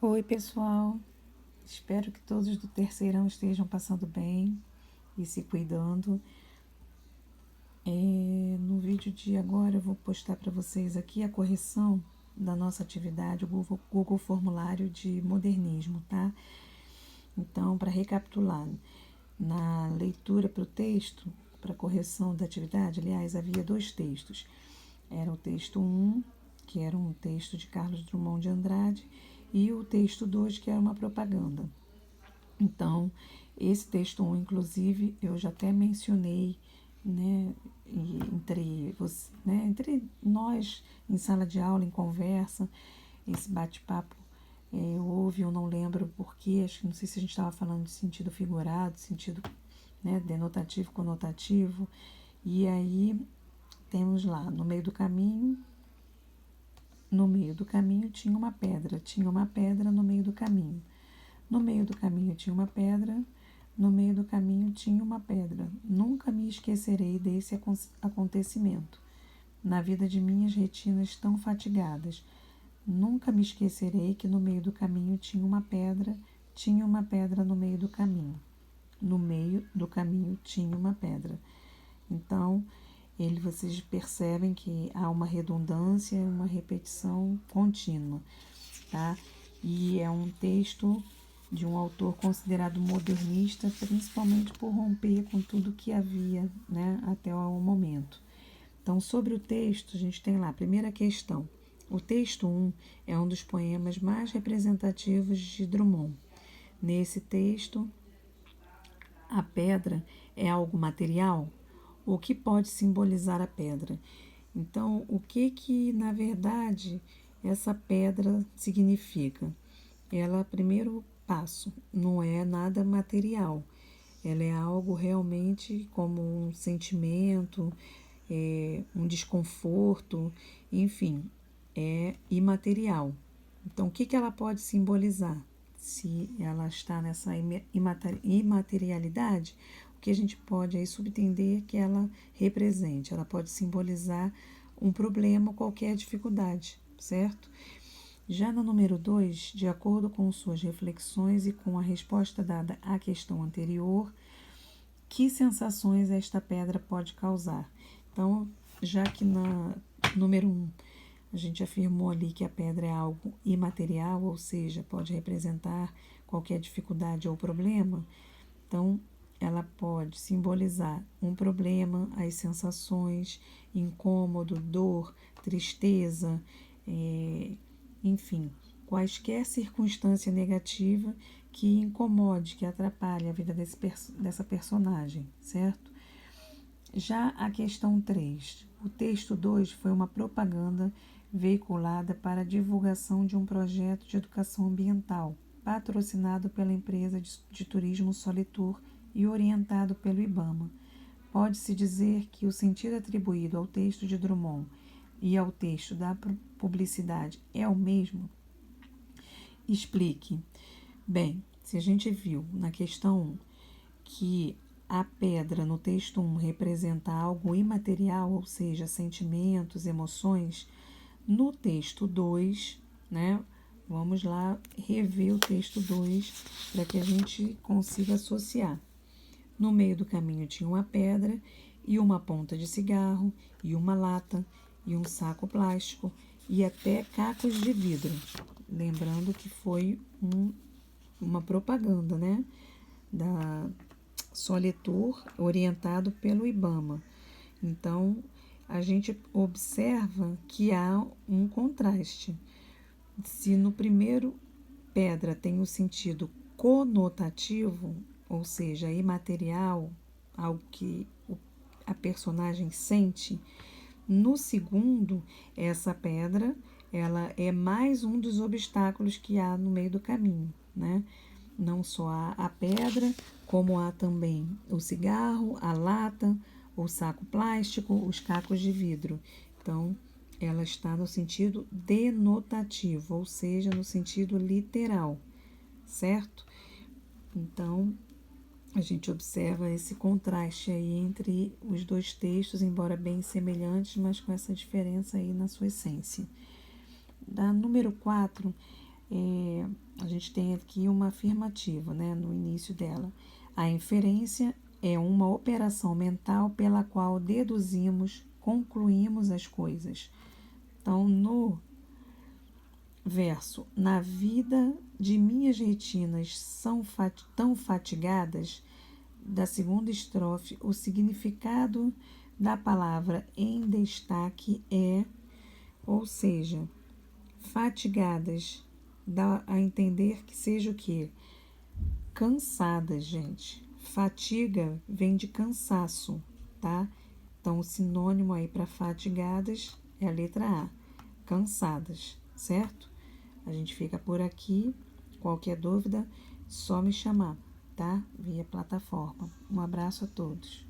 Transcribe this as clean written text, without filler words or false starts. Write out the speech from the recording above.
Oi, pessoal. Espero que todos do terceirão estejam passando bem e se cuidando. No vídeo de agora eu vou postar para vocês aqui a correção da nossa atividade, o Google Formulário de Modernismo, tá? Então, para recapitular, na leitura para o texto, para correção da atividade, aliás, havia dois textos. Era o texto 1, que era um texto de Carlos Drummond de Andrade, e o texto 2, que era uma propaganda. Então, esse texto 1, inclusive, eu já até mencionei, né, entre nós, em sala de aula, em conversa, esse bate-papo houve, eu não lembro porquê, acho que não sei se a gente estava falando de sentido figurado, sentido, né, denotativo, conotativo, e aí temos lá, no meio do caminho tinha uma pedra no meio do caminho. No meio do caminho tinha uma pedra, no meio do caminho tinha uma pedra. Nunca me esquecerei desse acontecimento. Na vida de minhas retinas tão fatigadas, nunca me esquecerei que no meio do caminho tinha uma pedra no meio do caminho. No meio do caminho tinha uma pedra. Então, vocês percebem que há uma redundância, uma repetição contínua, tá? E é um texto de um autor considerado modernista, principalmente por romper com tudo que havia, né, até o momento. Então, sobre o texto, a gente tem lá a primeira questão. O texto 1 é um dos poemas mais representativos de Drummond. Nesse texto, a pedra é algo material? O que pode simbolizar a pedra? Então, o que na verdade essa pedra significa? Ela, primeiro passo, não é nada material. Ela é algo realmente como um sentimento, um desconforto, enfim, é imaterial. Então, o que ela pode simbolizar? Se ela está nessa imaterialidade, o que a gente pode aí subentender que ela represente? Ela pode simbolizar um problema, qualquer dificuldade, certo? Já no número 2, de acordo com suas reflexões e com a resposta dada à questão anterior, que sensações esta pedra pode causar? Então, já que na número 1 a gente afirmou ali que a pedra é algo imaterial, ou seja, pode representar qualquer dificuldade ou problema, então ela pode simbolizar um problema, as sensações, incômodo, dor, tristeza, enfim, quaisquer circunstância negativa que incomode, que atrapalhe a vida dessa personagem, certo? Já a questão 3, o texto 2 foi uma propaganda veiculada para a divulgação de um projeto de educação ambiental, patrocinado pela empresa de turismo Solitour e orientado pelo IBAMA. Pode-se dizer que o sentido atribuído ao texto de Drummond e ao texto da publicidade é o mesmo? Explique. Bem, se a gente viu na questão 1 que a pedra no texto 1 representa algo imaterial, ou seja, sentimentos, emoções, no texto 2, né? Vamos lá rever o texto 2 para que a gente consiga associar. No meio do caminho tinha uma pedra e uma ponta de cigarro e uma lata e um saco plástico e até cacos de vidro. Lembrando que foi uma propaganda, né, da Soletour, orientado pelo IBAMA. Então, a gente observa que há um contraste. Se no primeiro pedra tem o sentido conotativo, ou seja, imaterial, algo que a personagem sente, no segundo, essa pedra ela é mais um dos obstáculos que há no meio do caminho, né? Não só há a pedra, como há também o cigarro, a lata, o saco plástico, os cacos de vidro. Então, ela está no sentido denotativo, ou seja, no sentido literal, certo? Então, a gente observa esse contraste aí entre os dois textos, embora bem semelhantes, mas com essa diferença aí na sua essência. Da número 4, a gente tem aqui uma afirmativa, né, no início dela. A inferência é uma operação mental pela qual deduzimos, concluímos as coisas. Então, no verso, na vida de minhas retinas são tão fatigadas, da segunda estrofe, o significado da palavra em destaque é, ou seja, fatigadas, dá a entender que seja o quê? Cansadas, gente. Fatiga vem de cansaço, tá? Então, o sinônimo aí para fatigadas é a letra A, cansadas, certo? A gente fica por aqui. Qualquer dúvida, só me chamar, tá? Via plataforma. Um abraço a todos.